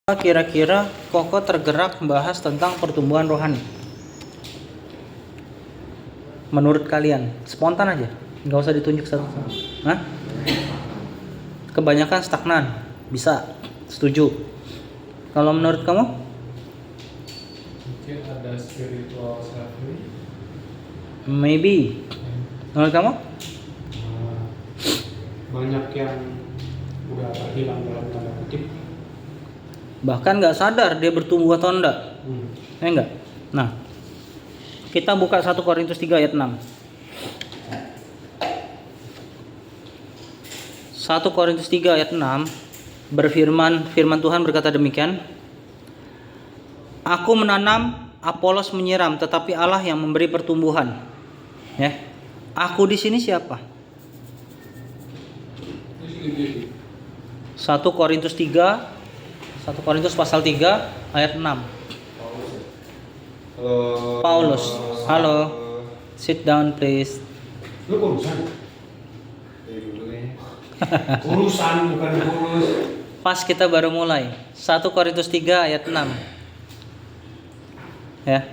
Kira-kira Koko tergerak membahas tentang pertumbuhan rohani? Menurut kalian, spontan aja, nggak usah ditunjuk satu-satu. Hah? Kebanyakan stagnan, bisa, setuju. Kalau menurut kamu? Mungkin ada spiritual suffering. Maybe. Menurut kamu? Banyak yang udah terhilang dalam tanda kutip. Bahkan nggak sadar dia bertumbuh atau enggak. Ya enggak? Nah, kita buka 1 Korintus 3 ayat 6. 1 Korintus 3 ayat 6 firman Tuhan berkata demikian. Aku menanam, Apolos menyiram, tetapi Allah yang memberi pertumbuhan. Ya. Aku di sini siapa? 1 Korintus pasal 3 ayat 6. Paulus. Halo. Sit down please. Lu urusan? Urusan bukan urus. Pas kita baru mulai. 1 Korintus 3 ayat 6. Ya.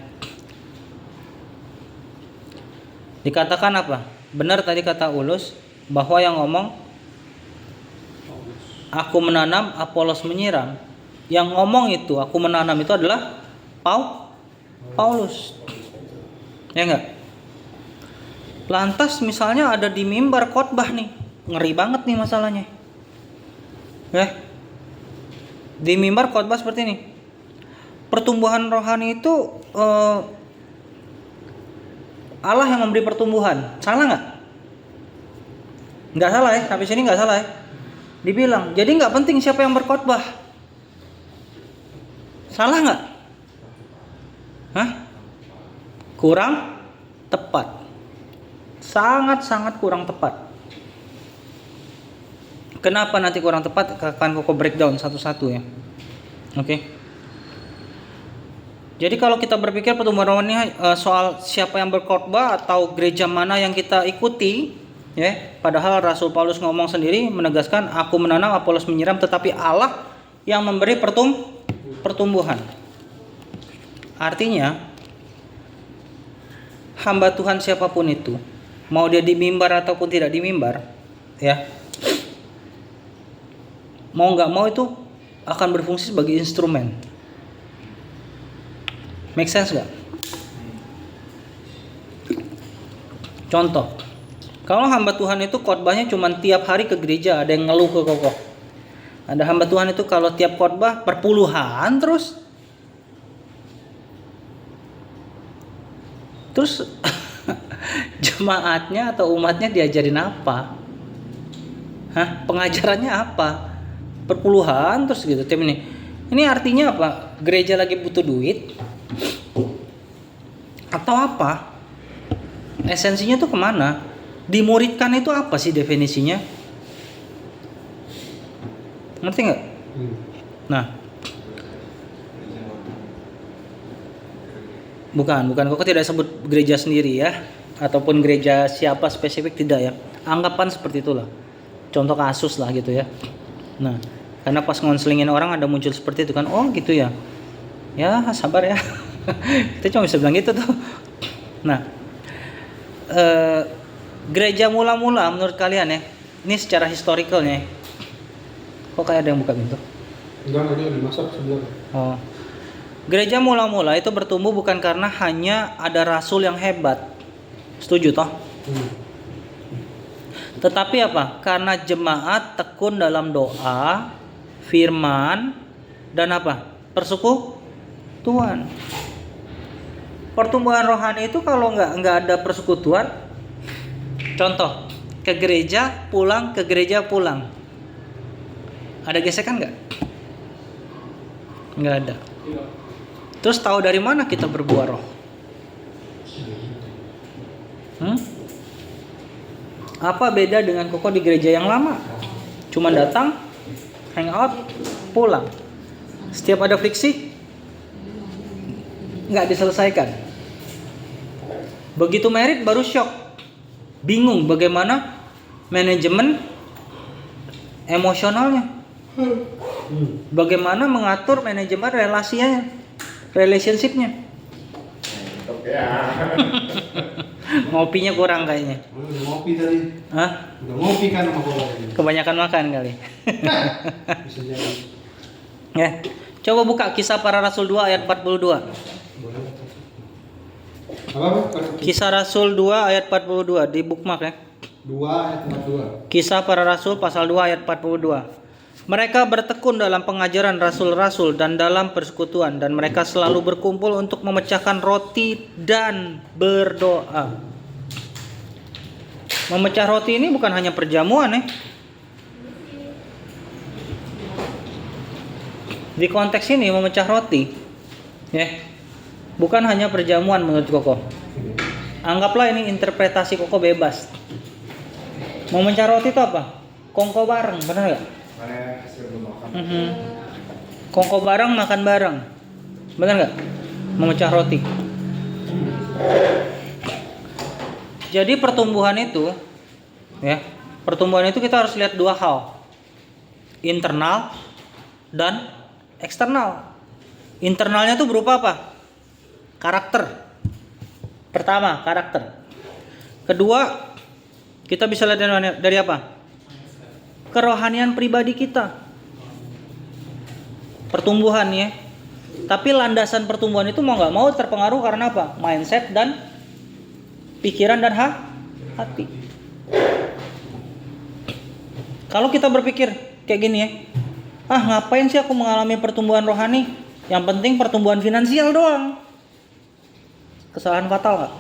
Dikatakan apa? Benar tadi kata Ulus bahwa yang ngomong aku menanam, Apolos menyiram. Yang ngomong itu, aku menanam itu adalah Paulus. Ya enggak? Lantas misalnya ada di mimbar khotbah nih. Ngeri banget nih masalahnya. Ya. Di mimbar khotbah seperti ini. Pertumbuhan rohani itu Allah yang memberi pertumbuhan. Salah enggak? Enggak salah ya, sampai sini enggak salah ya. Dibilang, jadi enggak penting siapa yang berkhotbah. Salah nggak? Hah? Kurang tepat. Sangat-sangat kurang tepat. Kenapa nanti kurang tepat? Akan Koko breakdown satu-satu ya. Oke. Jadi kalau kita berpikir pertumbuhan rohani soal siapa yang berkhotbah atau gereja mana yang kita ikuti, ya. Padahal Rasul Paulus ngomong sendiri menegaskan, aku menanam, Apolos menyiram, tetapi Allah yang memberi pertumbuhan. Artinya hamba Tuhan siapapun itu, mau dia di mimbar ataupun tidak di mimbar, ya, mau nggak mau itu akan berfungsi sebagai instrumen. Make sense nggak? Contoh, kalau hamba Tuhan itu khotbahnya cuma tiap hari ke gereja, ada yang ngeluh ke Koko. Ada hamba Tuhan itu kalau tiap khotbah perpuluhan terus jemaatnya atau umatnya diajarin apa? Hah? Pengajarannya apa? Perpuluhan terus gitu. Tim ini. Ini artinya apa? Gereja lagi butuh duit atau apa? Esensinya tuh kemana? Dimuridkan itu apa sih definisinya? Ngerti nggak? Nah, bukan. Kok tidak sebut gereja sendiri ya, ataupun gereja siapa spesifik, tidak ya. Anggapan seperti itulah. Contoh kasus lah gitu ya. Nah, karena pas ngonselingin orang ada muncul seperti itu kan, oh gitu ya. Ya sabar ya. Kita cuma bisa bilang gitu tuh. Nah, gereja mula-mula menurut kalian ya, ini secara historicalnya. Kok kayak ada yang buka pintu? Enggak, ada dimasak sebelah. Oh. Gereja mula-mula itu bertumbuh bukan karena hanya ada rasul yang hebat. Setuju toh? Tetapi apa? Karena jemaat tekun dalam doa, firman, dan apa? Persekutuan. Pertumbuhan rohani itu kalau nggak ada persekutuan, contoh ke gereja pulang, ada gesekan nggak? Nggak ada. Terus tahu dari mana kita berbuah roh? Apa beda dengan Koko di gereja yang lama? Cuma datang, hangout, pulang. Setiap ada friksi, nggak diselesaikan. Begitu merit baru shock, bingung bagaimana manajemen emosionalnya. Bagaimana mengatur manajemen relasinya, relationship-nya. Oke ya. Ngopinya kurang kayaknya. Udah ngopi tadi. Hah? Udah ngopi kan sama bola ini. Kebanyakan makan kali. Bisa jadi. Ya. Coba buka Kisah Para Rasul 2 ayat 42. Boleh. Apa? Kisah Rasul 2 ayat 42 di bookmark ya. 2 ayat 42. Kisah Para Rasul pasal 2 ayat 42. Mereka bertekun dalam pengajaran rasul-rasul dan dalam persekutuan, dan mereka selalu berkumpul untuk memecahkan roti dan berdoa. Memecah roti ini bukan hanya perjamuan ya. Di konteks ini memecah roti ya, bukan hanya perjamuan menurut Koko. Anggaplah ini interpretasi Koko bebas. Memecah roti itu apa? Kongko bareng, benar nggak? Kongko bareng, makan bareng, benar nggak? Memecah roti. Jadi pertumbuhan itu, ya, pertumbuhan itu kita harus lihat dua hal, internal dan eksternal. Internalnya itu berupa apa? Karakter. Pertama, karakter. Kedua, kita bisa lihat dari apa? Kerohanian pribadi kita. Pertumbuhan ya. Tapi landasan pertumbuhan itu mau nggak mau terpengaruh karena apa? Mindset dan pikiran dan hati. Kalau kita berpikir kayak gini ya, ngapain sih aku mengalami pertumbuhan rohani? Yang penting pertumbuhan finansial doang. Kesalahan fatal nggak?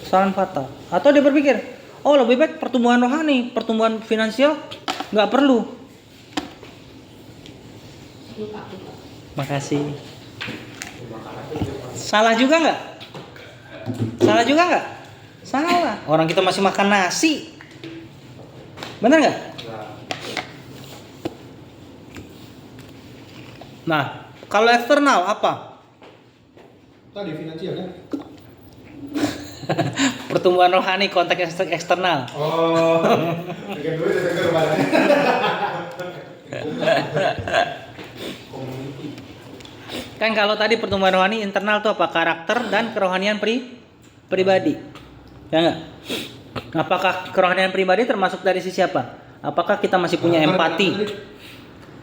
Kesalahan fatal. Atau dia berpikir, lebih baik pertumbuhan rohani, pertumbuhan finansial nggak perlu. Makasih. Salah juga nggak? Salah juga nggak? Salah. Orang kita masih makan nasi, benar nggak? Nah, kalau eksternal apa? Tadi finansial kan? Pertumbuhan rohani konteks eksternal. Oh, bikin duit ya seger badannya. Kan kalau tadi pertumbuhan rohani internal itu apa? Karakter dan kerohanian pribadi. Ya enggak? Apakah kerohanian pribadi termasuk dari sisi apa? Apakah kita masih punya empati?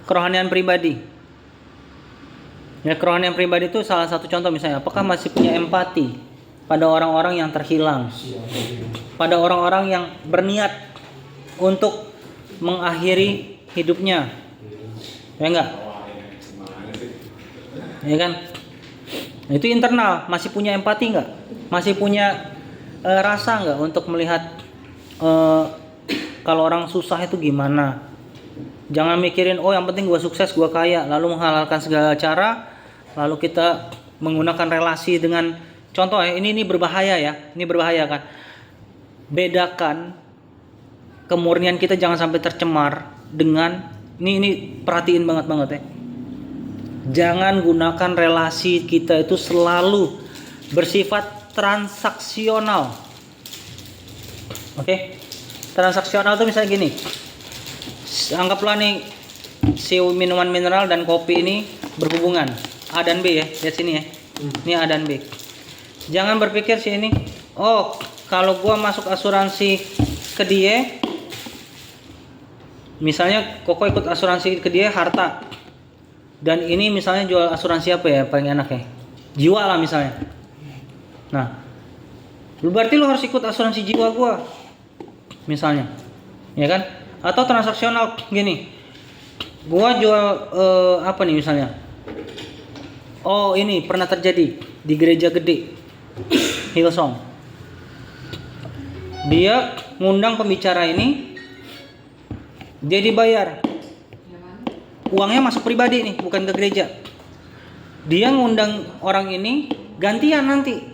Kerohanian pribadi. Ya, kerohanian pribadi itu salah satu contoh misalnya, apakah masih punya empati pada orang-orang yang terhilang, pada orang-orang yang berniat untuk mengakhiri hidupnya, ya enggak? Ya kan? Itu internal, masih punya empati enggak? Masih punya rasa enggak untuk melihat kalau orang susah itu gimana? Jangan mikirin yang penting gua sukses, gua kaya, lalu menghalalkan segala cara, lalu kita menggunakan relasi dengan contoh ya, ini berbahaya ya. Ini berbahaya kan. Bedakan kemurnian kita jangan sampai tercemar dengan ini perhatiin banget ya. Jangan gunakan relasi kita itu selalu bersifat transaksional. Oke? Transaksional itu misalnya gini. Anggaplah nih si minuman mineral dan kopi ini berhubungan A dan B ya, lihat sini ya. Ini A dan B. Jangan berpikir si ini, kalau gua masuk asuransi ke dia, misalnya Koko ikut asuransi ke dia harta, dan ini misalnya jual asuransi apa ya paling enak ya, jiwa lah misalnya. Nah, berarti lu harus ikut asuransi jiwa gua, misalnya, ya kan? Atau transaksional gini, gua jual apa nih misalnya? Ini pernah terjadi di gereja gede Hillsong. Dia ngundang pembicara ini, dia dibayar. Uangnya masuk pribadi nih, bukan ke gereja. Dia ngundang orang ini gantian nanti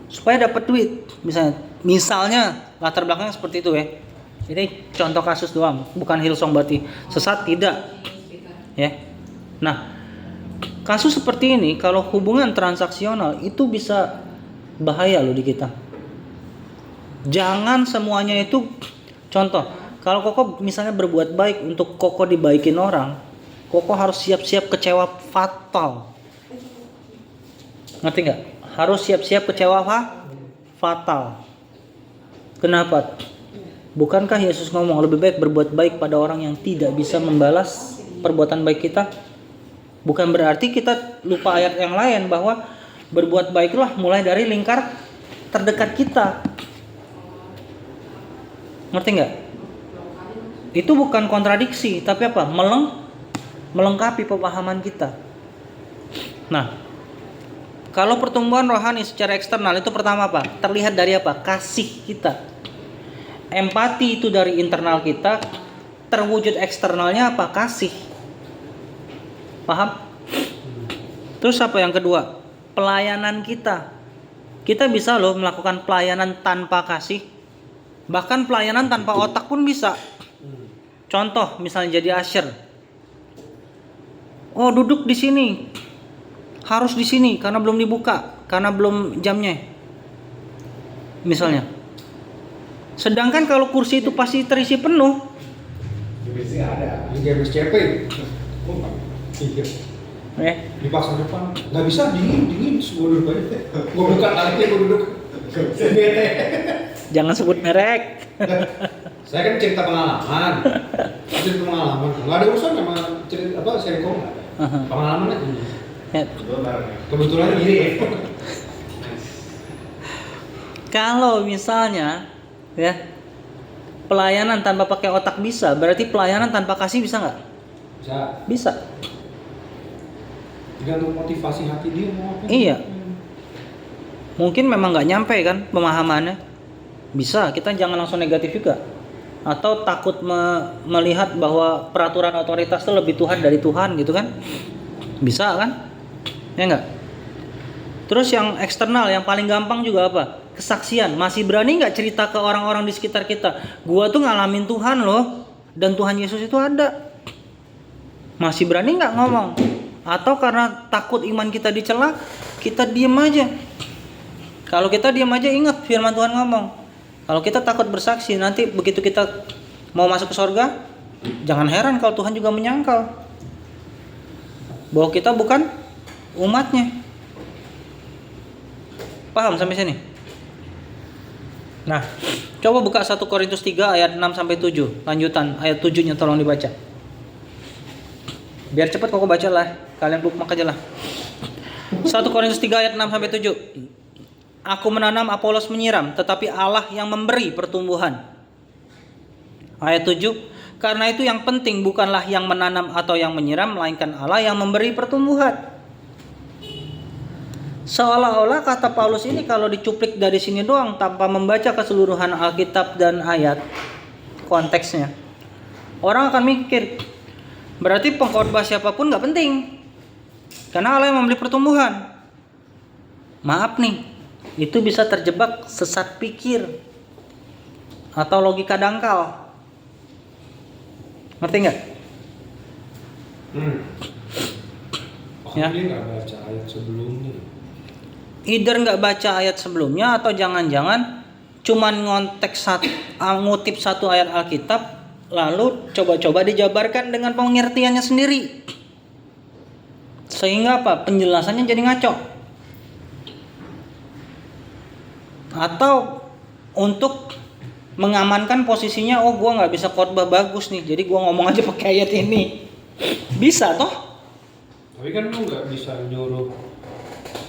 supaya dapat duit. Misalnya latar belakangnya seperti itu ya. Ini contoh kasus doang, bukan Hillsong berarti sesat, tidak. Ya. Nah, kasus seperti ini kalau hubungan transaksional itu bisa bahaya loh di kita. Jangan semuanya itu contoh, Kalau Koko misalnya berbuat baik untuk Koko dibaikin orang, Koko harus siap-siap kecewa fatal. Ngerti nggak? Harus siap-siap kecewa fatal. Kenapa? Bukankah Yesus ngomong lebih baik berbuat baik pada orang yang tidak bisa membalas perbuatan baik kita? Bukan berarti kita lupa ayat yang lain bahwa berbuat baiklah mulai dari lingkar terdekat kita. Ngerti nggak? Itu bukan kontradiksi, tapi apa? Melengkapi pemahaman kita. Nah, kalau pertumbuhan rohani secara eksternal itu pertama apa? Terlihat dari apa? Kasih kita. Empati itu dari internal kita, terwujud eksternalnya apa? Kasih. Paham? Terus apa yang kedua? Pelayanan kita. Kita bisa loh melakukan pelayanan tanpa kasih. Bahkan pelayanan tanpa otak pun bisa. Contoh misalnya jadi usher. Oh, duduk di sini. Harus di sini karena belum dibuka, karena belum jamnya. Misalnya. Sedangkan kalau kursi itu pasti terisi penuh. Biasanya ada. Ini MSCP. Iya. Di pasar depan nggak bisa dingin semua duduk aja. Gue buka lagi gue duduk. Bete. Jangan sebut merek. Saya kan cerita pengalaman. Nggak ada urusan sama cerita apa Senko. Pengalaman aja. Ya. Kebetulan gini ya. Kalau misalnya ya pelayanan tanpa pakai otak bisa, berarti pelayanan tanpa kasih bisa nggak? Bisa. Tergantung motivasi hati dia mau apa. Iya. Mungkin memang nggak nyampe kan pemahamannya. Bisa, kita jangan langsung negatif juga. Atau takut melihat bahwa peraturan otoritas itu lebih Tuhan dari Tuhan gitu kan? Bisa kan? Ya enggak? Terus yang eksternal, yang paling gampang juga apa? Kesaksian. Masih berani nggak cerita ke orang-orang di sekitar kita? Gua tuh ngalamin Tuhan loh, dan Tuhan Yesus itu ada. Masih berani nggak ngomong? Atau karena takut iman kita dicela, kita diem aja? Kalau kita diem aja, ingat firman Tuhan ngomong. Kalau kita takut bersaksi, nanti begitu kita mau masuk ke surga, jangan heran kalau Tuhan juga menyangkal bahwa kita bukan umatnya. Paham sampai sini? Nah, coba buka 1 Korintus 3 ayat 6 sampai 7. Lanjutan ayat 7-nya tolong dibaca. Biar cepat kok baca lah. Kalian bookmark aja lah. 1 Korintus 3 ayat 6 sampai 7. Aku menanam, Apolos menyiram, tetapi Allah yang memberi pertumbuhan. Ayat 7. Karena itu yang penting bukanlah yang menanam atau yang menyiram, melainkan Allah yang memberi pertumbuhan. Seolah-olah kata Paulus ini kalau dicuplik dari sini doang tanpa membaca keseluruhan Alkitab dan ayat konteksnya, orang akan mikir berarti pengkhotbah siapapun gak penting karena Allah yang memberi pertumbuhan. Maaf nih, itu bisa terjebak sesat pikir atau logika dangkal. Ngerti gak? Ya. Dia nggak baca ayat sebelumnya. Either nggak baca ayat sebelumnya atau jangan-jangan cuman ngutip satu ayat Alkitab lalu coba-coba dijabarkan dengan pengertiannya sendiri, sehingga apa? Penjelasannya jadi ngaco. Atau untuk mengamankan posisinya, oh gua nggak bisa khotbah bagus nih, jadi gua ngomong aja pakai ayat ini. Bisa toh? Tapi kan lu nggak bisa nyuruh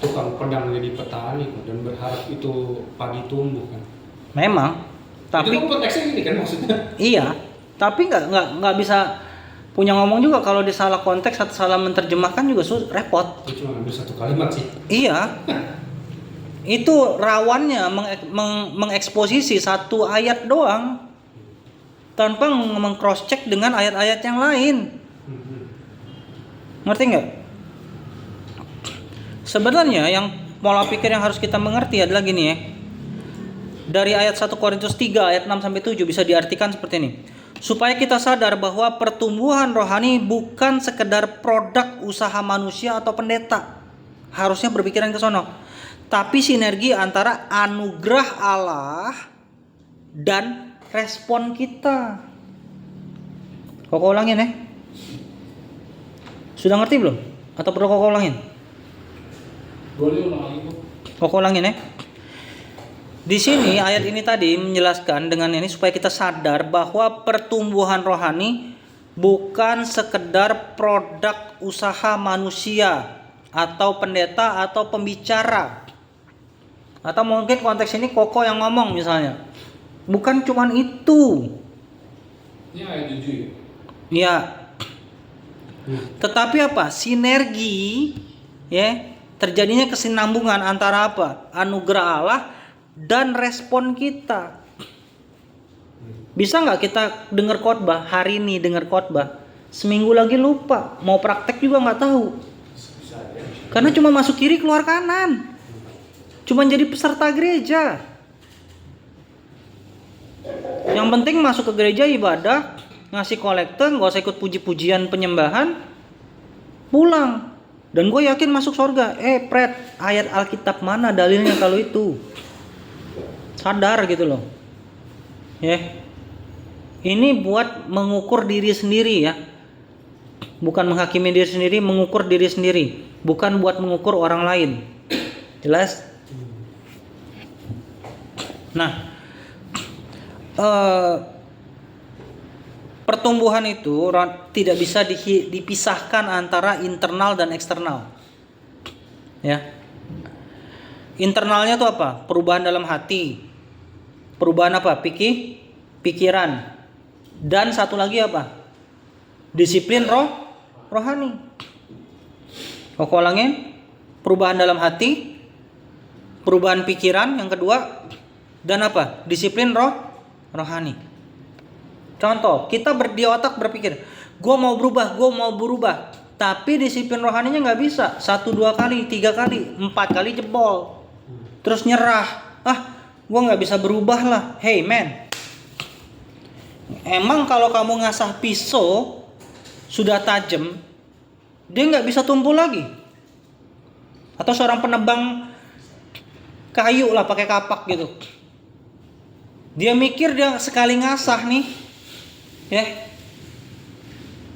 tukang pedang jadi petani dan berharap itu padi tumbuh kan. Memang, tapi itu konteksnya ini kan maksudnya. Iya, tapi nggak bisa punya ngomong juga kalau dia salah konteks atau salah menerjemahkan juga repot. Itu cuma ambil satu kalimat sih. Iya. Itu rawannya mengeksposisi satu ayat doang tanpa meng-cross check dengan ayat-ayat yang lain. Ngerti nggak? Sebenarnya yang pola pikir yang harus kita mengerti adalah gini ya. Dari ayat 1 Korintus 3 ayat 6 sampai 7 bisa diartikan seperti ini. Supaya kita sadar bahwa pertumbuhan rohani bukan sekedar produk usaha manusia atau pendeta. Harusnya berpikiran ke sono. Tapi sinergi antara anugerah Allah dan respon kita. Koko ulangin ya. Sudah ngerti belum? Atau perlu koko ulangin? Boleh ulang lagi, Bu. Koko ulangin ya. Di sini ayat ini tadi menjelaskan dengan ini supaya kita sadar bahwa pertumbuhan rohani bukan sekedar produk usaha manusia atau pendeta atau pembicara. Atau mungkin konteks ini Koko yang ngomong misalnya. Bukan cuman itu. Ini ayat 7 ya? Ya. Tetapi apa? Sinergi ya, terjadinya kesinambungan antara apa? Anugerah Allah dan respon kita. Bisa nggak kita dengar khotbah hari ini, dengar khotbah, seminggu lagi lupa, mau praktek juga nggak tahu, karena cuma masuk kiri keluar kanan, cuma jadi peserta gereja. Yang penting masuk ke gereja ibadah, ngasih kolekte, nggak usah ikut puji-pujian penyembahan, pulang. Dan gue yakin masuk surga. Pret, ayat Alkitab mana dalilnya kalau itu? Sadar gitu loh. Ya. Ini buat mengukur diri sendiri ya. Bukan menghakimi diri sendiri, mengukur diri sendiri. Bukan buat mengukur orang lain. Jelas? Nah, pertumbuhan itu tidak bisa dipisahkan antara internal dan eksternal. Ya. Internalnya itu apa? Perubahan dalam hati. Perubahan apa? Pikiran. Dan satu lagi apa? Disiplin rohani. Kok ulangin? Perubahan dalam hati, perubahan pikiran yang kedua, dan apa? Disiplin rohani. Contoh, kita di otak berpikir, gue mau berubah, tapi disiplin rohaninya nggak bisa. 1, 2 kali, 3 kali, 4 kali jebol, terus nyerah. Gue nggak bisa berubah lah. Hey man, emang kalau kamu ngasah pisau sudah tajam, dia nggak bisa tumpul lagi. Atau seorang penebang kayu lah pakai kapak gitu, dia mikir dia sekali ngasah nih, ya,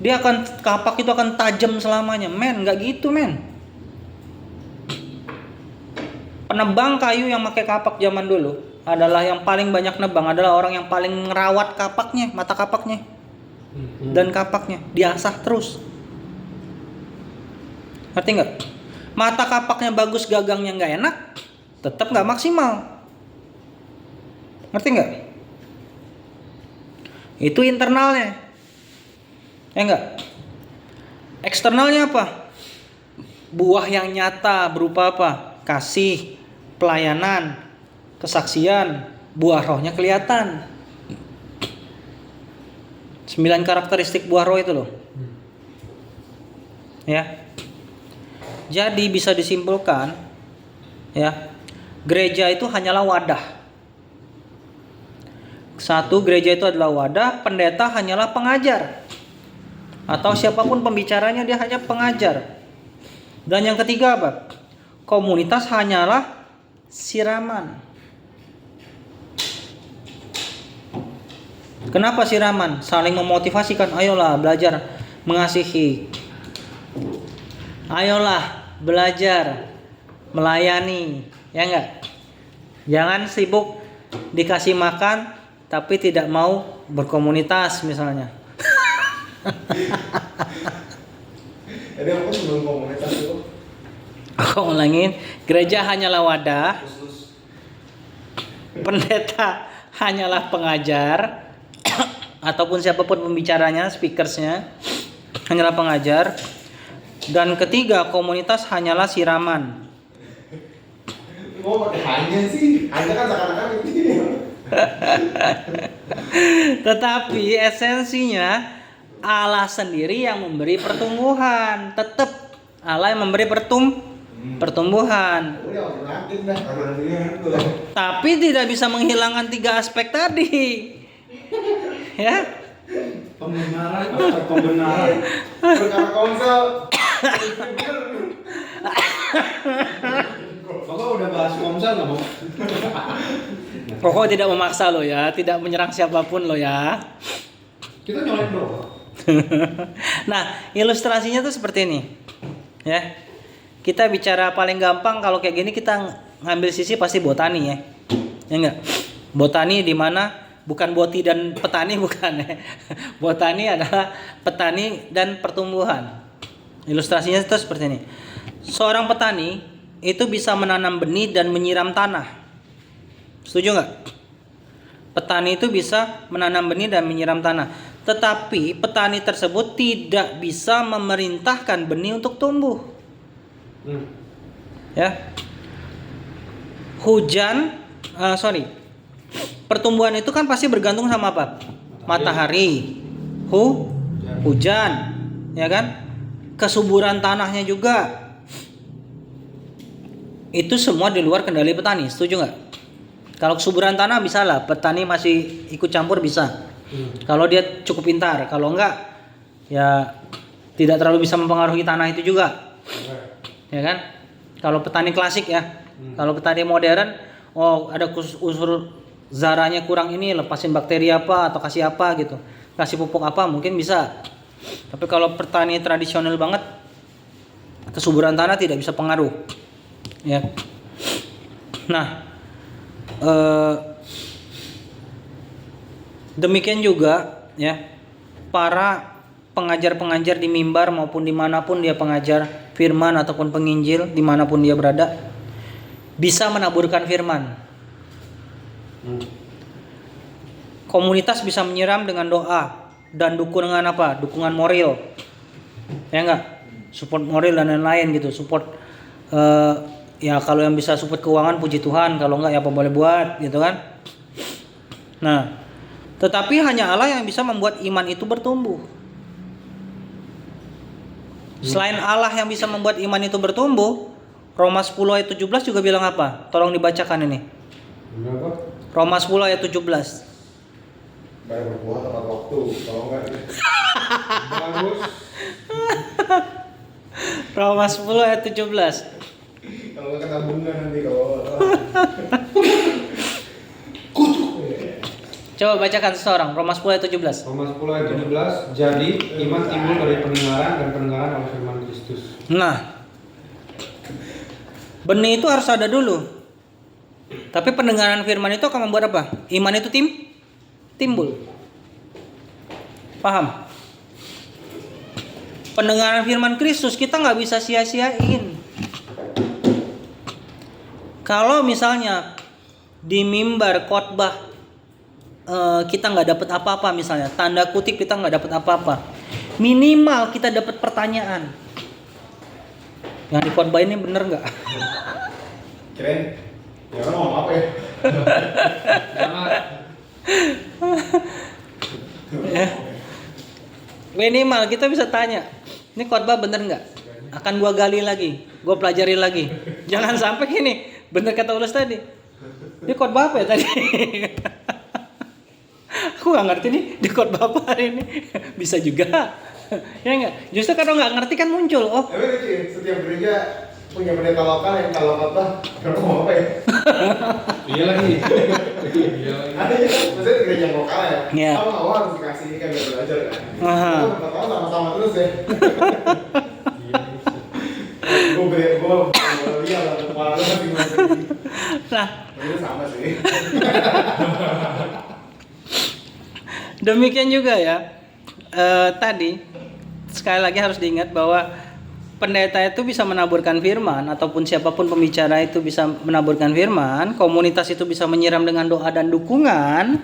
dia akan, kapak itu akan tajam selamanya. Men, nggak gitu men. Penebang kayu yang pakai kapak zaman dulu adalah yang paling banyak nebang, adalah orang yang paling ngerawat kapaknya, mata kapaknya dan kapaknya diasah terus. Ngerti nggak? Mata kapaknya bagus, gagangnya nggak enak, tetap nggak maksimal. Ngerti nggak? Itu internalnya, ya nggak? Eksternalnya apa? Buah yang nyata berupa apa? Kasih, pelayanan, kesaksian, buah rohnya kelihatan. 9 karakteristik buah roh itu loh. Ya. Jadi bisa disimpulkan, ya, gereja itu hanyalah wadah. Satu, gereja itu adalah wadah, pendeta hanyalah pengajar. Atau siapapun pembicaranya, dia hanya pengajar. Dan yang ketiga apa? Komunitas hanyalah siraman. Kenapa siraman? Saling memotivasikan. Ayolah belajar mengasihi. Ayolah belajar melayani. Ya enggak? Jangan sibuk dikasih makan tapi tidak mau berkomunitas misalnya. Jadi aku sebelum komunitas itu. Aku ulangin, gereja hanyalah wadah, pendeta hanyalah pengajar, ataupun siapapun pembicaranya, speakersnya hanyalah pengajar, dan ketiga, komunitas hanyalah siraman. Mau pakai hanya sih, hanya kan seakan-akan gitu. Tetapi esensinya Allah sendiri yang memberi pertumbuhan. Tetap Allah yang memberi pertumbuhan. Tapi tidak bisa menghilangkan 3 aspek tadi. Ya. Pembenaran, pembenaran. Perkara konsel. Bapak udah bahas komsel nggak, Bang? Pokoknya tidak memaksa lo ya, tidak menyerang siapapun lo ya. Kita nyolek bro. Nah, ilustrasinya tuh seperti ini. Ya. Kita bicara paling gampang kalau kayak gini kita ngambil sisi pasti botani ya. Ya enggak? Botani di mana bukan boti dan petani bukan ya. Botani adalah petani dan pertumbuhan. Ilustrasinya itu seperti ini. Seorang petani itu bisa menanam benih dan menyiram tanah. Setuju nggak? Petani itu bisa menanam benih dan menyiram tanah. Tetapi petani tersebut tidak bisa memerintahkan benih untuk tumbuh. Ya. Pertumbuhan itu kan pasti bergantung sama apa? Matahari, hujan, ya kan? Kesuburan tanahnya juga. Itu semua di luar kendali petani, setuju nggak? Kalau kesuburan tanah bisa lah, petani masih ikut campur bisa. Kalau dia cukup pintar, kalau enggak, ya tidak terlalu bisa mempengaruhi tanah itu juga, ya kan? Kalau petani klasik ya, kalau petani modern, oh ada unsur zaranya kurang ini, lepasin bakteri apa atau kasih apa gitu, kasih pupuk apa mungkin bisa. Tapi kalau petani tradisional banget, kesuburan tanah tidak bisa pengaruh, ya. Nah, demikian juga ya para pengajar-pengajar di mimbar maupun dimanapun dia pengajar firman ataupun penginjil dimanapun dia berada bisa menaburkan firman. Komunitas bisa menyiram dengan doa dan dukungan apa? Dukungan moral, ya enggak? Support moral dan lain-lain gitu. Support ya kalau yang bisa support keuangan puji Tuhan, kalau enggak ya apa boleh buat gitu kan. Nah, tetapi hanya Allah yang bisa membuat iman itu bertumbuh. Selain Allah yang bisa membuat iman itu bertumbuh, Roma 10 ayat 17 juga bilang apa? Tolong dibacakan ini. Berapa? Roma 10 ayat 17. Baik berbuah tepat waktu, kalau enggak Bagus. Roma 10 ayat 17. kalau enggak kena bunga nanti kalau Coba bacakan seseorang Roma 10 ayat 17. Roma 10 ayat 17. Jadi iman timbul dari pendengaran dan pendengaran oleh firman Kristus. Nah, benih itu harus ada dulu. Tapi pendengaran firman itu akan membuat apa? Iman itu timbul. Paham? Pendengaran firman Kristus kita nggak bisa sia-siain. Kalau misalnya di mimbar khotbah kita nggak dapat apa-apa, misalnya tanda kutip kita nggak dapat apa-apa, minimal kita dapat pertanyaan. Yang di khotbah ini bener nggak? keren. Ya orang ngomong apa ya? Ya. Minimal kita bisa tanya, ini khotbah bener nggak? Akan gua gali lagi, gua pelajari lagi. Jangan sampai gini, bener kata Ulus tadi. Ini khotbah apa ya tadi? Aku nggak ngerti nih di khotbah apa hari ini. Bisa juga, ya nggak? Justru kalau nggak ngerti kan muncul. Oh, Tapi lucu ya, setiap gereja punya pendeta lokal yang kalau khotbah orang ngomong apa ya? Iya lagi. Iya lagi. Ada ya, maksudnya gereja lokal ya. Iya. Kamu awal harus dikasih ini kan biar belajar kan. Aha. Kita tahu sama-sama terus ya. Gue lihat lah kepala lu masih masih. nah Itu sama sih. demikian juga ya. Tadi sekali lagi harus diingat bahwa pendeta itu bisa menaburkan firman ataupun siapapun pembicara itu bisa menaburkan firman, komunitas itu bisa menyiram dengan doa dan dukungan,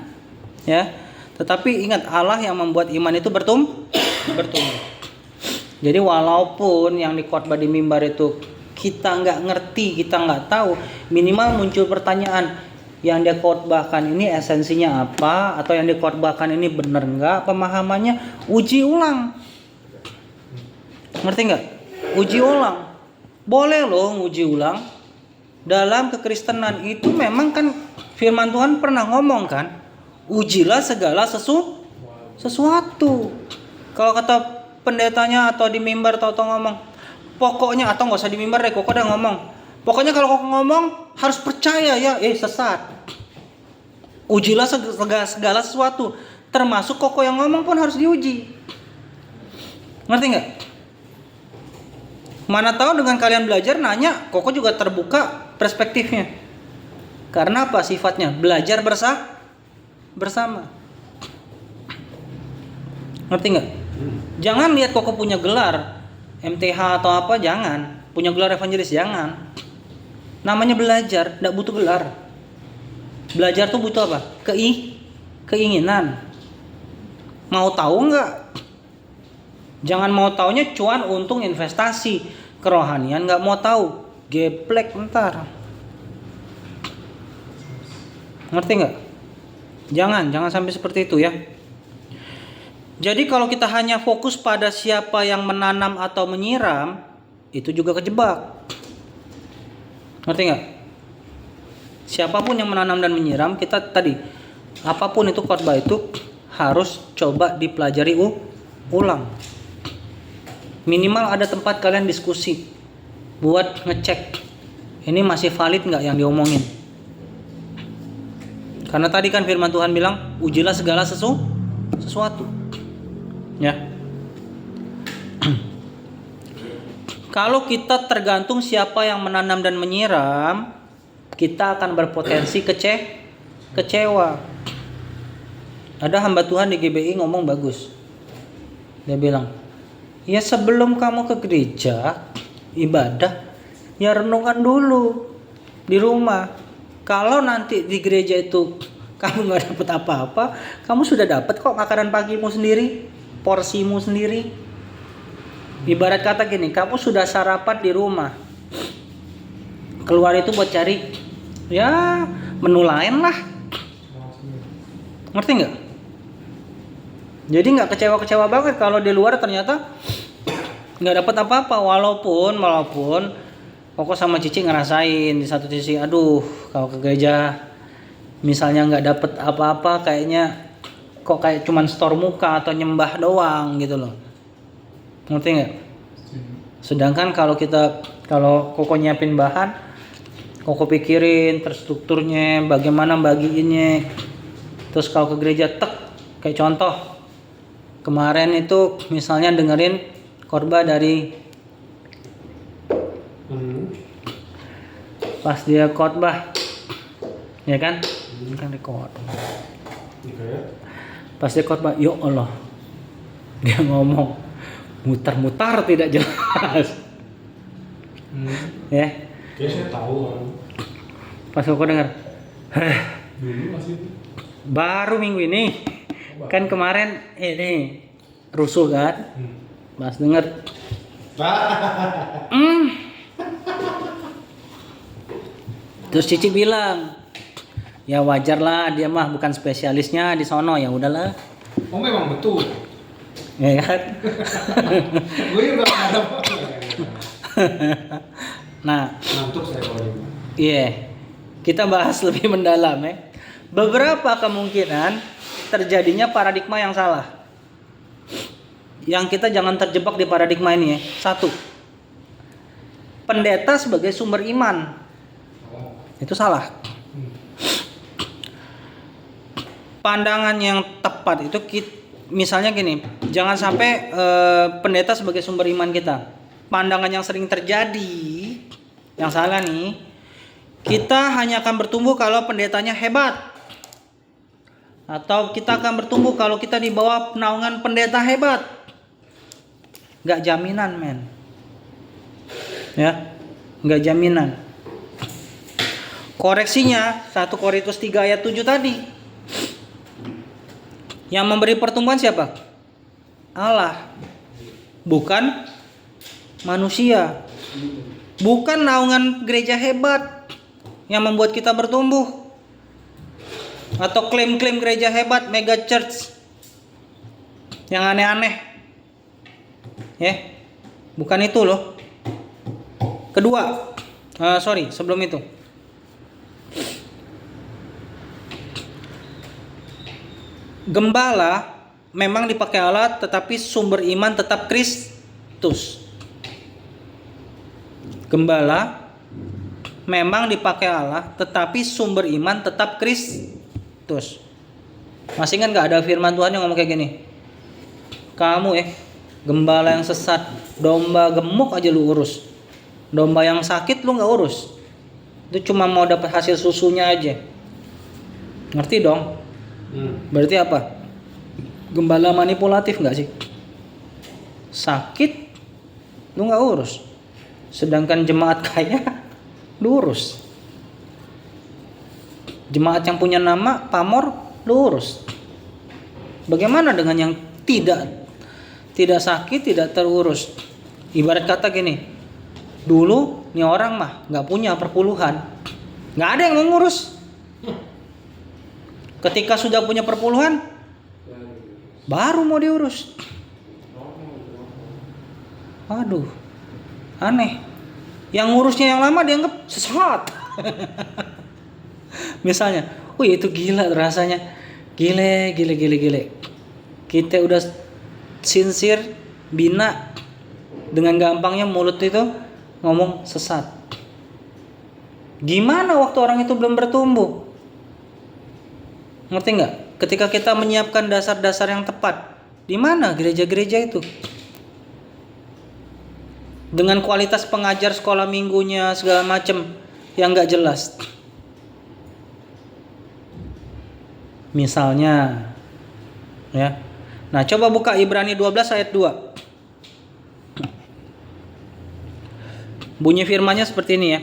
ya. Tetapi ingat Allah yang membuat iman itu bertumbuh. Jadi walaupun yang dikhotbah di mimbar itu kita nggak ngerti, kita nggak tahu, minimal muncul pertanyaan, yang dia khotbahkan ini esensinya apa, atau yang dikhotbahkan ini benar nggak pemahamannya, uji ulang. Ngerti nggak? Uji ulang. Boleh loh uji ulang. Dalam kekristenan itu memang kan firman Tuhan pernah ngomong kan, ujilah segala sesuatu. Kalau kata pendetanya atau di mimbar atau ngomong, pokoknya, atau nggak usah di mimbar deh, kok udah ngomong, pokoknya kalau kok ngomong harus percaya ya, sesat. Ujilah segala sesuatu, termasuk koko yang ngomong pun harus diuji. Ngerti nggak? Mana tahu dengan kalian belajar nanya, Koko juga terbuka perspektifnya. Karena apa sifatnya? Belajar bersama. Ngerti nggak? Jangan lihat Koko punya gelar MTH atau apa, jangan. Punya gelar evangelis, jangan. Namanya belajar, tidak butuh gelar. Belajar tuh butuh apa? Keinginan. Mau tahu nggak? Jangan mau taunya cuan, untung, investasi. Kerohanian nggak mau tahu, geplek ntar. Ngerti nggak? Jangan sampai seperti itu ya. Jadi kalau kita hanya fokus pada siapa yang menanam atau menyiram, itu juga kejebak. Ngerti nggak? Siapapun yang menanam dan menyiram, kita tadi apapun itu khotbah itu harus coba dipelajari ulang. Minimal ada tempat kalian diskusi buat ngecek ini masih valid nggak yang diomongin. Karena tadi kan firman Tuhan bilang ujilah segala sesuatu. Ya. Kalau kita tergantung siapa yang menanam dan menyiram, kita akan berpotensi kecewa. Ada hamba Tuhan di GBI ngomong bagus. Dia bilang, ya sebelum kamu ke gereja ibadah, ya renungan dulu di rumah. Kalau nanti di gereja itu kamu nggak dapat apa-apa, kamu sudah dapat kok makanan pagimu sendiri, porsimu sendiri. Ibarat kata gini, kamu sudah sarapan di rumah, keluar itu buat cari ya menu lain lah. Ngerti nggak? Jadi nggak kecewa banget kalau di luar ternyata nggak dapat apa-apa. Walaupun Koko sama Cici ngerasain di satu sisi, aduh kalau ke gereja misalnya nggak dapat apa-apa, kayaknya kok kayak cuman store muka atau nyembah doang gitu loh. Ngerti nggak? Sedangkan kalau Koko nyiapin bahan, Koko pikirin terstrukturnya, bagaimana bagiinnya. Terus kalau ke gereja kayak contoh kemarin itu misalnya dengerin khotbah dari pas dia khotbah, ya kan? Kan record. Pas dia khotbah, ya Allah, dia ngomong mutar-mutar tidak jelas. Ya. Ya saya tahu. Pas Koko dengar, Dulu masih baru minggu ini, kan kemarin ini rusuh kan? Pas denger, terus Cici bilang, ya wajar lah dia mah bukan spesialisnya di sono, ya udahlah. Oh memang betul. Ya kan? Gue juga ada. Nah, Ngantuk saya kalau ini. iya. Kita bahas lebih mendalam ya. Beberapa kemungkinan terjadinya paradigma yang salah. Yang kita jangan terjebak di paradigma ini ya. 1. Pendeta sebagai sumber iman. Itu salah. Pandangan yang tepat itu misalnya gini, jangan sampai pendeta sebagai sumber iman kita. Pandangan yang sering terjadi, yang salah nih, kita hanya akan bertumbuh kalau pendetanya hebat. Atau kita akan bertumbuh kalau kita di bawah naungan pendeta hebat. Gak jaminan men. Ya, gak jaminan. Koreksinya 1 Korintus 3 ayat 7 tadi. Yang memberi pertumbuhan siapa? Allah. Bukan manusia. Bukan naungan gereja hebat yang membuat kita bertumbuh. Atau klaim-klaim gereja hebat, mega church yang aneh-aneh. Ya. Bukan itu loh. Kedua, sebelum itu. Gembala memang dipakai Allah, tetapi sumber iman tetap Kristus. Gembala memang dipakai Allah, tetapi sumber iman tetap Kristus. Masih ingat nggak ada firman Tuhan yang ngomong kayak gini? Kamu Gembala yang sesat, domba gemuk aja lu urus. Domba yang sakit lu nggak urus. Itu cuma mau dapat hasil susunya aja. Ngerti dong? Berarti apa? Gembala manipulatif nggak sih? Sakit lu nggak urus. Sedangkan jemaat kaya lu urus. Jemaat yang punya nama pamor lu urus. Bagaimana dengan yang tidak sakit, tidak terurus? Ibarat kata gini, dulu nih orang mah nggak punya perpuluhan, nggak ada yang mengurus. Ketika sudah punya perpuluhan, baru mau diurus. Aduh, aneh. Yang ngurusnya yang lama dianggap sesat. Misalnya, wih itu gila rasanya, gile. Kita udah sincere, bina, dengan gampangnya mulut itu ngomong sesat. Gimana waktu orang itu belum bertumbuh? Ngerti nggak? Ketika kita menyiapkan dasar-dasar yang tepat, di mana gereja-gereja itu? Dengan kualitas pengajar sekolah minggunya segala macam yang nggak jelas. Misalnya, ya. Nah, coba buka Ibrani 12 ayat 2. Bunyi firman-Nya seperti ini ya.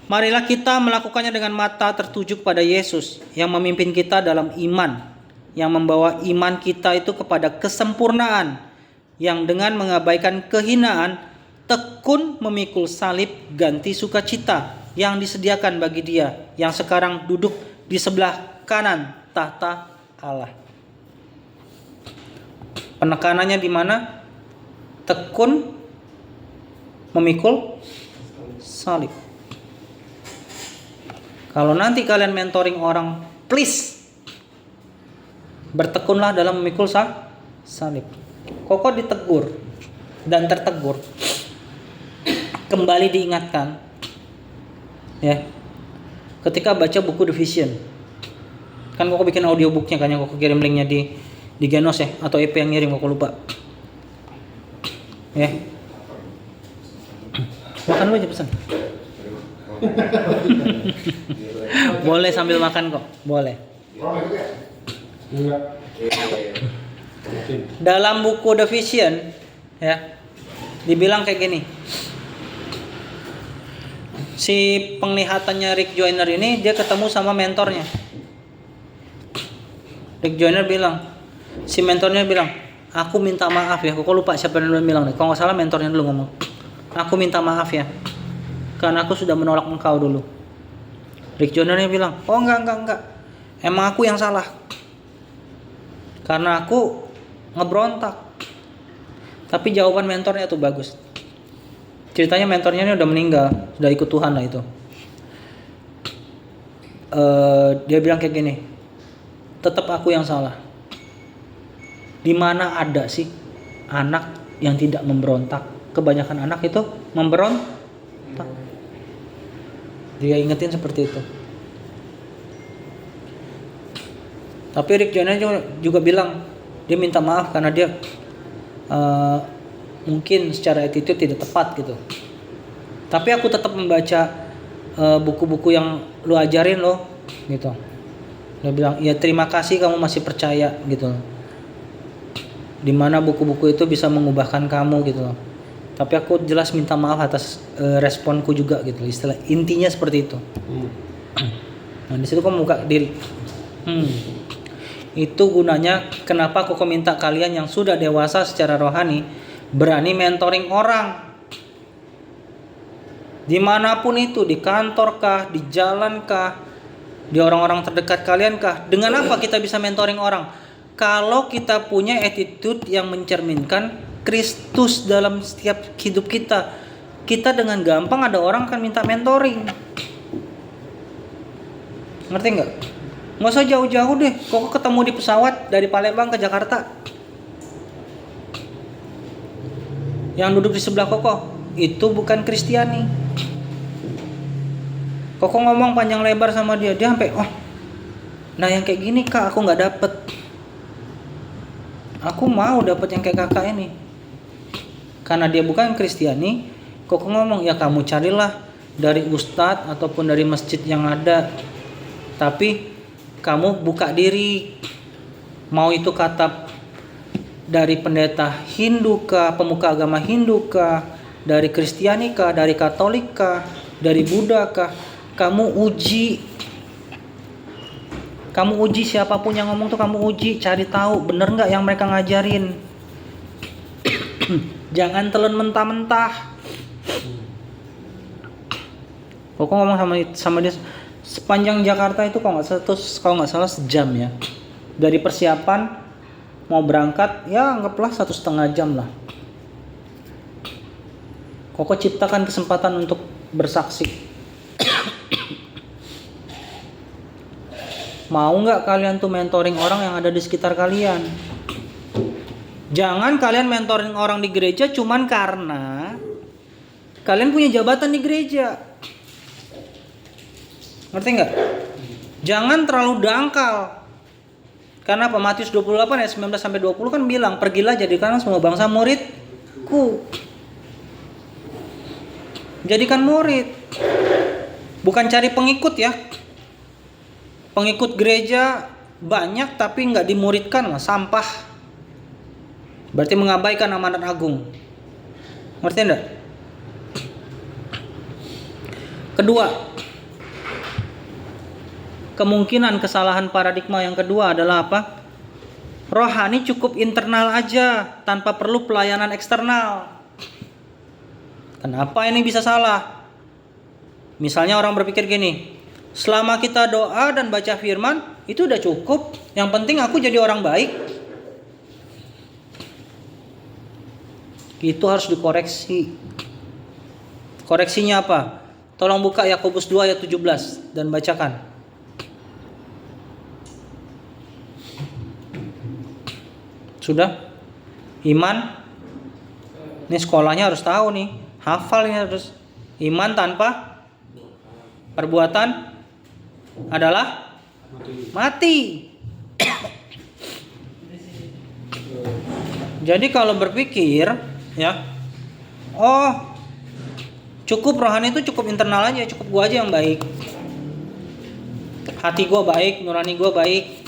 Marilah kita melakukannya dengan mata tertuju kepada Yesus yang memimpin kita dalam iman, yang membawa iman kita itu kepada kesempurnaan, yang dengan mengabaikan kehinaan tekun memikul salib ganti sukacita yang disediakan bagi Dia yang sekarang duduk di sebelah kanan tahta Allah. Penekanannya di mana? Tekun memikul salib. Kalau nanti kalian mentoring orang, please bertekunlah dalam memikul salib. Koko ditegur dan tertegur. Kembali diingatkan, ya. Ketika baca buku The Vision, kan Koko bikin audiobooknya, kan yang Koko kirim linknya di Genos ya, atau EP yang ngirim, Koko lupa. Ya. Makan dulu aja pesan. Boleh sambil makan kok, boleh. Enggak. Dalam buku The Vision, ya, dibilang kayak gini. Si penglihatannya Rick Joyner ini, dia ketemu sama mentornya. Rick Joyner bilang, si mentornya bilang, aku minta maaf ya. Kok lupa siapa yang dulu bilang deh. Kalau nggak salah mentornya dulu ngomong, aku minta maaf ya, karena aku sudah menolak engkau dulu. Rick Joynernya bilang, oh enggak, emang aku yang salah, karena aku ngebrontak. Tapi jawaban mentornya tuh bagus. Ceritanya mentornya ini udah meninggal, sudah ikut Tuhan lah itu. Dia bilang kayak gini, tetap aku yang salah. Di mana ada sih anak yang tidak memberontak? Kebanyakan anak itu memberontak. Dia ingetin seperti itu. Tapi Rick Joyner juga bilang, dia minta maaf karena dia mungkin secara attitude tidak tepat gitu. Tapi aku tetap membaca buku-buku yang lu ajarin lo gitu. Dia bilang, ya terima kasih kamu masih percaya gitu. Dimana buku-buku itu bisa mengubahkan kamu gitu. Tapi aku jelas minta maaf atas responku juga gitu. Istilah intinya seperti itu. Nah di situ kamu buka diri. Itu gunanya kenapa aku minta kalian yang sudah dewasa secara rohani berani mentoring orang. Dimanapun itu, di kantor kah, di jalan kah, di orang-orang terdekat kalian kah. Dengan apa kita bisa mentoring orang? Kalau kita punya attitude yang mencerminkan Kristus dalam setiap hidup kita, kita dengan gampang ada orang akan minta mentoring. Ngerti nggak? Nggak usah jauh-jauh deh. Kok ketemu di pesawat dari Palembang ke Jakarta, yang duduk di sebelah Koko itu bukan Kristiani. Koko ngomong panjang lebar sama dia sampai nah yang kayak gini kak aku nggak dapet. aku mau dapat yang kayak kakak ini. Karena dia bukan Kristiani, kok ngomong ya kamu carilah dari ustadz ataupun dari masjid yang ada. Tapi kamu buka diri. Mau itu kata dari pendeta Hindu kah, pemuka agama Hindu kah, dari Kristiani kah, dari Katolik kah, dari Buddha kah, kamu uji. Kamu uji siapapun yang ngomong tuh kamu uji, cari tahu bener nggak yang mereka ngajarin. Jangan telan mentah-mentah. Pokoknya ngomong sama dia sepanjang Jakarta itu kalau nggak salah sejam ya. Dari persiapan mau berangkat ya anggaplah 1,5 jam lah. Koko ciptakan kesempatan untuk bersaksi. Mau nggak kalian tuh mentoring orang yang ada di sekitar kalian? Jangan kalian mentoring orang di gereja cuman karena kalian punya jabatan di gereja. Ngerti nggak? Jangan terlalu dangkal. Karena apa? Matius 28 ayat 19 sampai 20 kan bilang, "Pergilah jadikanlah semua bangsa muridku." Jadikan murid. Bukan cari pengikut ya. Pengikut gereja banyak tapi nggak dimuridkan lah, sampah. Berarti mengabaikan amanat agung. Ngerti enggak? Kedua, kemungkinan kesalahan paradigma yang kedua adalah apa? Rohani cukup internal aja tanpa perlu pelayanan eksternal. Kenapa ini bisa salah? Misalnya orang berpikir gini, selama kita doa dan baca firman itu udah cukup, yang penting aku jadi orang baik. Itu harus dikoreksi. Koreksinya apa? Tolong buka Yakobus 2 ayat 17 dan bacakan. Sudah? Iman? Ini sekolahnya harus tahu nih. Hafal ini harus. Iman tanpa perbuatan adalah mati. Jadi kalau berpikir ya, oh cukup rohani itu cukup internal aja, cukup gua aja yang baik, hati gua baik, nurani gua baik,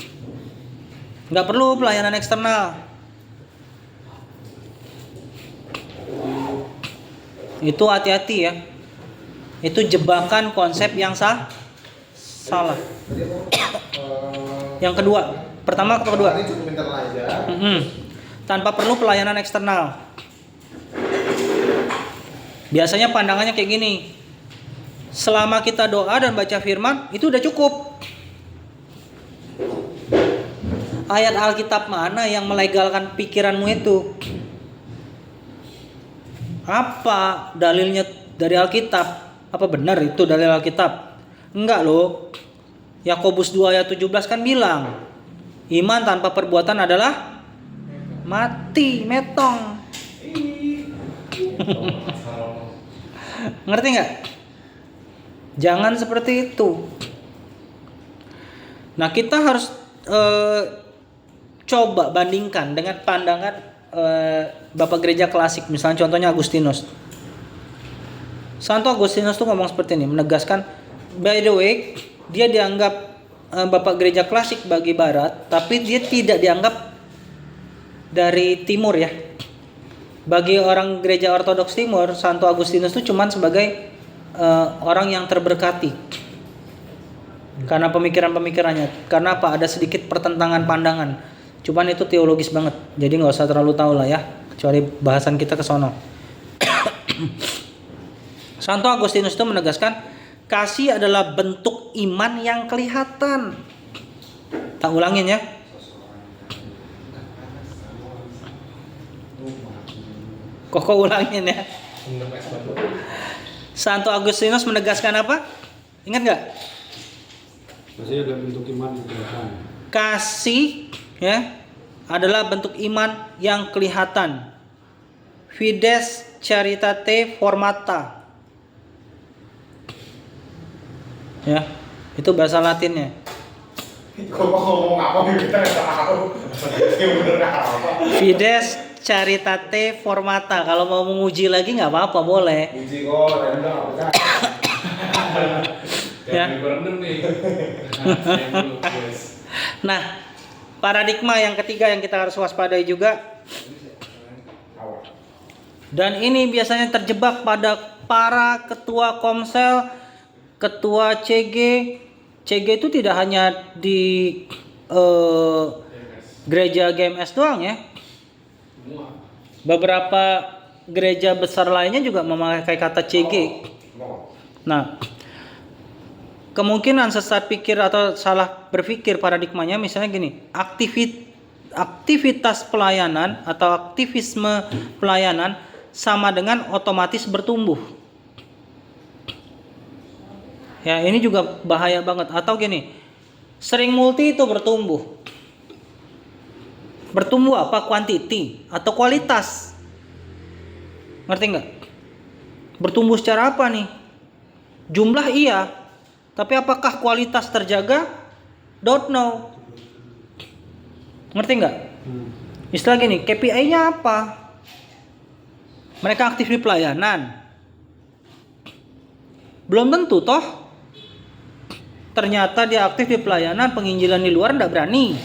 nggak perlu pelayanan eksternal. Itu hati-hati ya, itu jebakan konsep yang salah. Yang kedua, pertama atau kedua? Ini cukup internal aja. Tanpa perlu pelayanan eksternal. Biasanya pandangannya kayak gini. Selama kita doa dan baca firman, itu udah cukup. Ayat Alkitab mana yang melegalkan pikiranmu itu? Apa dalilnya dari Alkitab? Apa benar itu dalil Alkitab? Enggak loh. Yakobus 2 ayat 17 kan bilang, iman tanpa perbuatan adalah mati, metong. Ngerti nggak? Jangan seperti itu. Nah, kita harus coba bandingkan dengan pandangan Bapak Gereja Klasik, misalnya contohnya Agustinus. Santo Agustinus tuh ngomong seperti ini, menegaskan, by the way, dia dianggap Bapak Gereja Klasik bagi Barat, tapi dia tidak dianggap dari Timur ya. Bagi orang Gereja Ortodoks Timur, Santo Agustinus itu cuman sebagai orang yang terberkati karena pemikiran-pemikirannya. Karena apa? Ada sedikit pertentangan pandangan. Cuman itu teologis banget. Jadi nggak usah terlalu tahu lah ya. Kecuali bahasan kita ke sono. Santo Agustinus itu menegaskan kasih adalah bentuk iman yang kelihatan. Tak ulangin ya. Kok ulangin ya. Santo Agustinus menegaskan apa? Ingat nggak? Masih ada bentuk iman yang kelihatan. Kasih ya adalah bentuk iman yang kelihatan. Fides Charitate Formata. Ya, itu bahasa Latinnya. Kok ngomong apa kita nggak tahu. Bener apa? Fides Caritate Formata. Kalau mau menguji lagi nggak apa-apa, boleh. Uji kok, dan udah nggak percaya. Ya. Yang berenang nih. Yang dulu, guys. Nah, paradigma yang ketiga yang kita harus waspadai juga, Awal. dan ini biasanya terjebak pada para ketua komsel, ketua CG. CG itu tidak hanya di gereja GMS doang ya. Semua. Beberapa gereja besar lainnya juga memakai kata CG. No. Nah, kemungkinan sesat pikir atau salah berpikir paradigmanya misalnya gini, aktivitas pelayanan atau aktivisme pelayanan sama dengan otomatis bertumbuh. Ya, ini juga bahaya banget. Atau gini, sering multi itu bertumbuh. Bertumbuh apa? Quantity atau kualitas? Ngerti nggak? Bertumbuh secara apa nih? Jumlah iya, tapi apakah kualitas terjaga? Don't know. Ngerti nggak? Istilah gini, KPI-nya apa? Mereka aktif di pelayanan. Belum tentu toh. Ternyata dia aktif di pelayanan, penginjilan di luar nggak berani.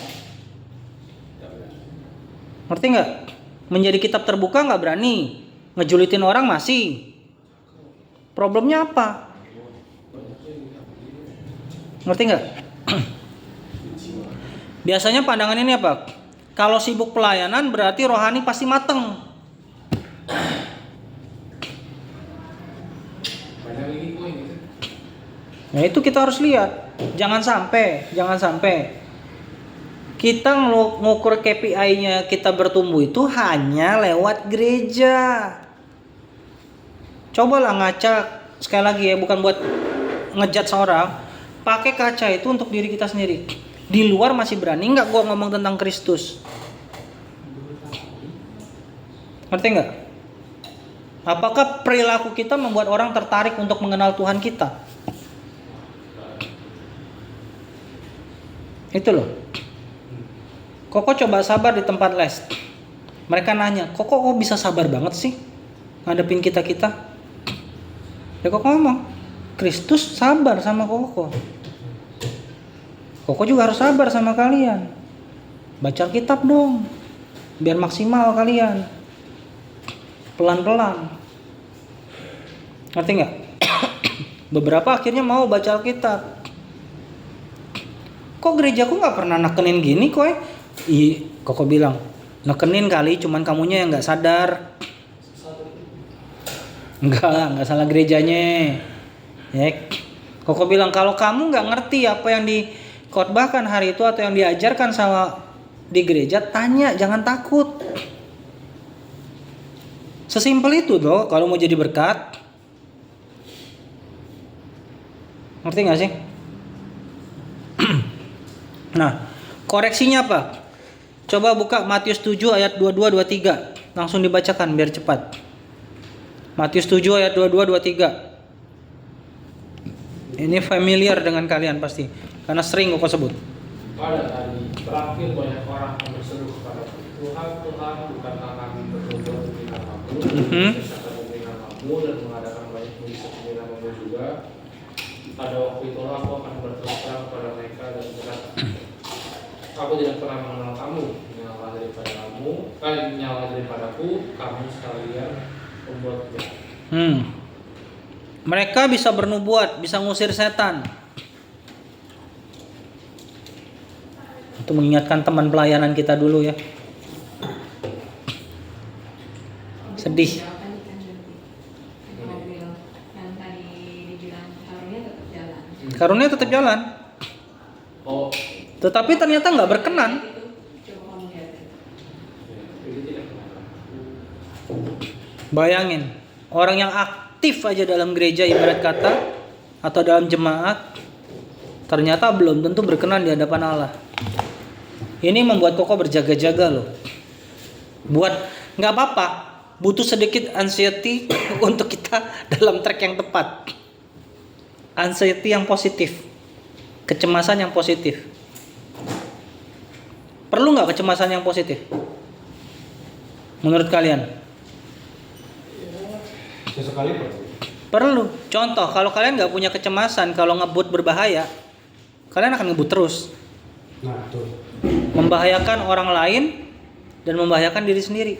Ngerti nggak? Menjadi kitab terbuka nggak berani. Ngejulitin orang masih. Problemnya apa? Ngerti nggak? Biasanya pandangan ini apa? Kalau sibuk pelayanan berarti rohani pasti mateng. Banyak lagi poin gitu. Nah itu kita harus lihat. Jangan sampai kita ngukur KPI-nya kita bertumbuh itu hanya lewat gereja. Cobalah ngaca sekali lagi ya, bukan buat ngejat seorang. Pakai kaca itu untuk diri kita sendiri. Di luar masih berani nggak gua ngomong tentang Kristus? Ngerti nggak? Apakah perilaku kita membuat orang tertarik untuk mengenal Tuhan kita? Itu loh. Koko coba sabar di tempat les. Mereka nanya, Koko kok bisa sabar banget sih ngadepin kita-kita? Ya Koko ngomong, Kristus sabar sama Koko. Koko juga harus sabar sama kalian. Baca Alkitab dong, biar maksimal kalian. Pelan-pelan. Ngerti nggak? Beberapa akhirnya mau baca Alkitab. Kok gerejaku nggak pernah nekenin gini kok? Koko bilang, nekenin kali, cuman kamunya yang nggak sadar. Enggak salah gerejanya. Ya, Koko bilang kalau kamu nggak ngerti apa yang dikhotbahkan hari itu atau yang diajarkan sama di gereja, tanya, jangan takut. Sesimpel itu loh kalau mau jadi berkat. Ngerti nggak sih? Nah, koreksinya apa? Coba buka Matius 7 ayat 22-23. Langsung dibacakan biar cepat. Matius 7 ayat 22-23. Ini familiar dengan kalian pasti, karena sering kok sebut. Pada hari terakhir banyak orang yang berseru kepada Tuhan, Tuhan, bukankah kami berdoa demi namamu, mengesahkan demi namamu, dan mengadakan banyak mujizat demi namamu juga. Pada waktu itulah aku akan berterus terang kepada mereka dan berkata, aku tidak pernah mengenal kamu, nyala daripadaku, kamu sekalian pembuat jahat. Mereka bisa bernubuat, bisa ngusir setan. Itu mengingatkan teman pelayanan kita dulu ya. Sedih. Karunia tetap jalan. Oh, Tetapi ternyata nggak berkenan. Bayangin, orang yang aktif aja dalam gereja ibarat kata atau dalam jemaat ternyata belum tentu berkenan di hadapan Allah. Ini membuat Koko berjaga-jaga loh. Buat nggak apa-apa, butuh sedikit anxiety untuk kita dalam track yang tepat. Anxiety yang positif, kecemasan yang positif. Perlu nggak kecemasan yang positif? Menurut kalian? Sesekali perlu. Perlu. Contoh, kalau kalian nggak punya kecemasan, kalau ngebut berbahaya, kalian akan ngebut terus. Nah, tuh. Membahayakan orang lain dan membahayakan diri sendiri.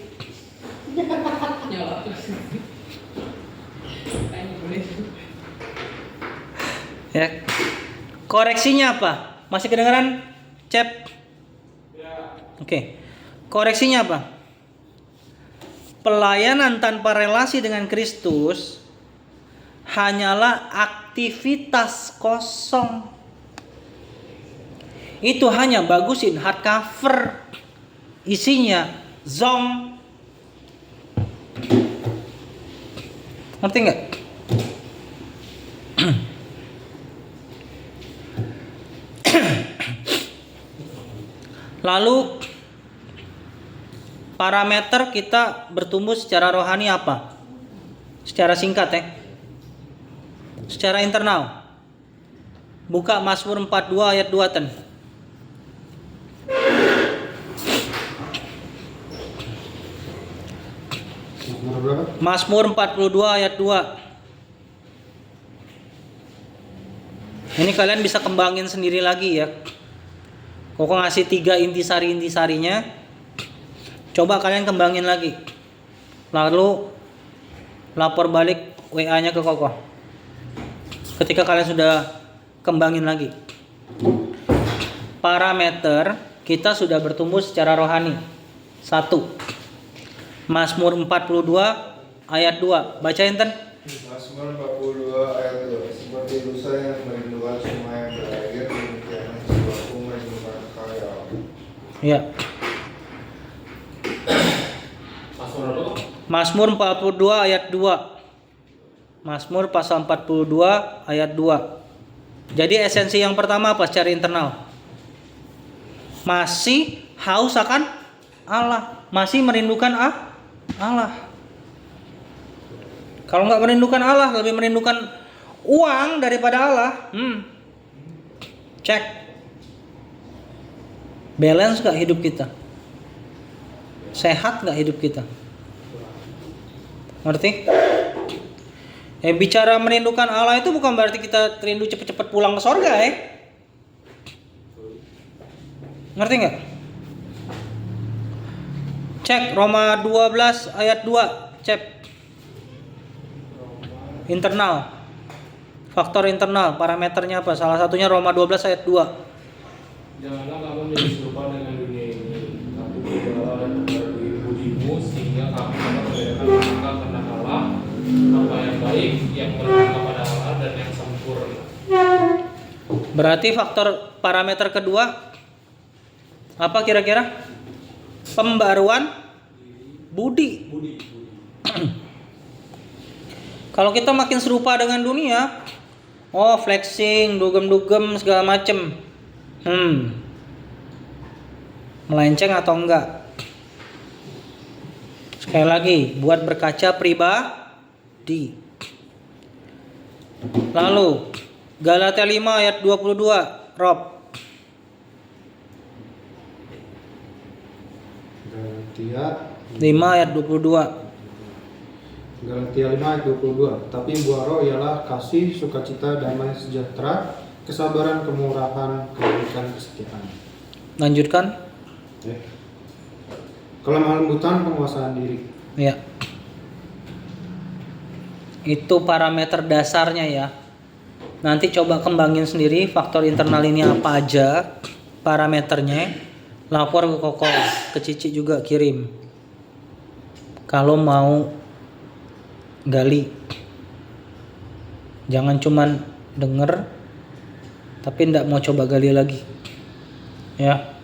Ya. Koreksinya apa? Masih kedengeran? Cep? Oke. Koreksinya apa? Pelayanan tanpa relasi dengan Kristus hanyalah aktivitas kosong. Itu hanya bagusin hardcover. Isinya zong. Ngerti nggak? Lalu parameter kita bertumbuh secara rohani apa? Secara singkat ya. Secara internal. Buka Mazmur 42 ayat 2 ten. Nomor berapa? Mazmur 42 ayat 2. Ini kalian bisa kembangin sendiri lagi ya. Koko ngasih 3 intisari-intisarinya. Coba kalian kembangin lagi. Lalu lapor balik WA-nya ke Koko. Ketika kalian sudah kembangin lagi. Parameter kita sudah bertumbuh secara rohani. 1. Mazmur 42 ayat 2. Bacain ten. Mazmur 42 ayat 2. Seperti rusa yang merindukan semua yang berair, demikianlah jiwaku merindukan Engkau ya Allah. Ya. Mazmur apa kok? Mazmur 42 ayat 2. Mazmur pasal 42 ayat 2. Jadi esensi yang pertama apa secara internal? Masih haus akan Allah, masih merindukan Allah. Kalau nggak merindukan Allah, lebih merindukan uang daripada Allah. Cek. Balance nggak hidup kita? Sehat nggak hidup kita? Ngerti? Bicara merindukan Allah itu bukan berarti kita rindu cepet-cepet pulang ke sorga ya. Ngerti nggak? Cek Roma 12 ayat 2. Cek. Internal. Faktor internal, parameternya apa? Salah satunya Roma 12 ayat 2. Janganlah kamu menjadi serupa dengan dunia ini, tapi berubahlah dan memperbaiki budimu sehingga kamu dapat membedakan manakah kehendak Allah, apa yang baik, yang berkenan kepada Allah dan yang sempurna. Berarti faktor parameter kedua apa kira-kira? Pembaruan budi. Kalau kita makin serupa dengan dunia, flexing, dugem-dugem segala macem, melenceng atau enggak? Sekali lagi, buat berkaca pribadi. Lalu Galatia 5 ayat 22, Rob. Galatia 5 ayat 22. Galatia 5 ayat 22. Tapi buah roh ialah kasih, sukacita, damai sejahtera, kesabaran, kemurahan, kebaikan, kesetiaan. Lanjutkan. Kelemah lembutan, penguasaan diri. Ya. Itu parameter dasarnya ya. Nanti coba kembangin sendiri faktor internal ini apa aja parameternya. Lapor ke Koko, ke Cici juga kirim. Kalau mau gali. Jangan cuman denger tapi ndak mau coba gali lagi. Ya.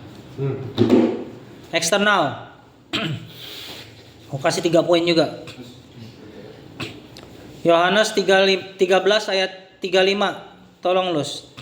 Eksternal. Aku kasih 3 poin juga. Yohanes 13 ayat 35. Tolong Lus.